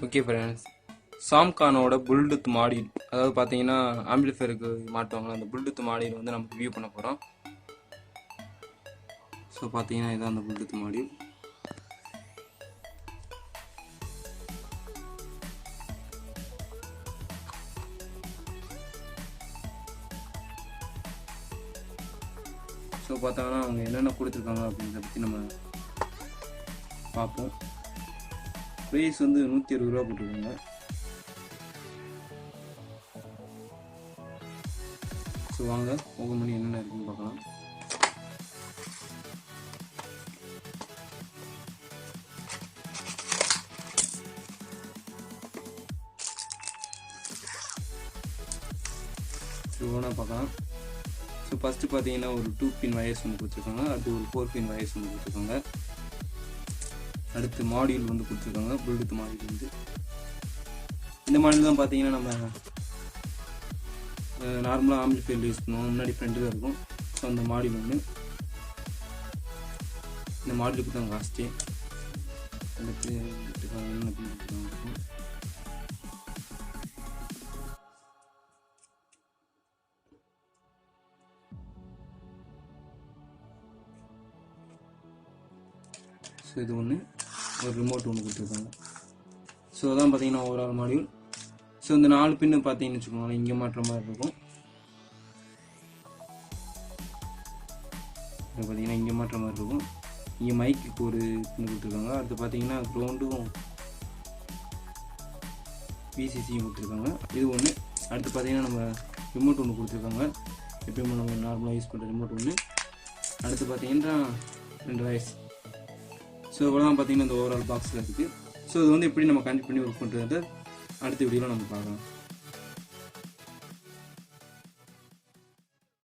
Okay friends, சாம்கானோட Bluetooth module, அதாவது பார்த்தீங்கன்னா ஆம்பிளிஃபையருக்கு மாட்டுவாங்க அந்த புல்டூத் மாடியூல் வந்து நம்ம ரிவ்யூ பண்ண போகிறோம். ஸோ பார்த்தீங்கன்னா இதுதான் அந்த புல்டூத் மாடியூல். ஸோ பார்த்தாங்கன்னா அவங்க என்னென்ன கொடுத்துருக்காங்க அப்படின்றத பற்றி நம்ம பார்ப்போம். ப்ரைஸ் வந்து 160 ரூபா போட்டுருக்காங்க. ஸோ வாங்க ஓப்பன் பண்ணி என்னென்ன இருக்குன்னு பார்க்கலாம். ஒவ்வொன்றா பார்க்கலாம். ஸோ ஃபஸ்ட்டு பார்த்தீங்கன்னா ஒரு 2 பின் வயர்ஸ் ஒன்று கொடுத்துருக்காங்க. அடுத்து ஒரு 4 பின் வயர்ஸ் ஒன்று கொடுத்துருக்காங்க. அடுத்து மாடியூல் வந்து கொடுத்துருக்காங்க, ப்ளூடூத் மாடியூல் வந்து. இந்த மாடியூல் தான் பார்த்தீங்கன்னா நம்ம நார்மலாக ஆம்பிளிஃபையர் யூஸ் பண்ணுவோம். முன்னாடி ஃப்ரெண்டில் இருக்கும். ஸோ அந்த மாடியூல் ஒன்று. இந்த மாடியூலுக்கு தான் காஸ்ட்டு. அடுத்து என்ன கொடுத்துருக்காங்க. ஸோ இது ஒன்று, ஒரு ரிமோட் ஒன்று கொடுத்துருக்காங்க. ஸோ அதான் பார்த்தீங்கன்னா ஓவரால் மாடியூல். ஸோ இந்த 4 பின்னு பார்த்தீங்கன்னு வச்சுக்கோங்களேன், இங்கே மாட்டுற மாதிரி இருக்கும். பார்த்தீங்கன்னா இங்கே மாட்டுற மாதிரி இருக்கும். இங்கே மைக்கு ஒரு பின்னு கொடுத்துருக்காங்க. அடுத்து பார்த்தீங்கன்னா க்ரௌண்டும் பிசிசியும் கொடுத்துருக்காங்க. இது ஒன்று. அடுத்து பார்த்தீங்கன்னா நம்ம ரிமோட் ஒன்று கொடுத்துருக்காங்க, எப்பயுமே நம்ம நார்மலாக யூஸ் பண்ணுற ரிமோட் ஒன்று. அடுத்து பார்த்தீங்கன்னா 2 வயர்ஸ். ஸோ இவ்வளோ தான் பார்த்தீங்கன்னா இந்த ஓவரால் பாக்ஸில் இருக்குது. ஸோ இது வந்து எப்படி நம்ம கனெக்ட் பண்ணி ஒர்க் பண்ணுறது அடுத்த வீடியோவில் நம்ம பார்க்கலாம்.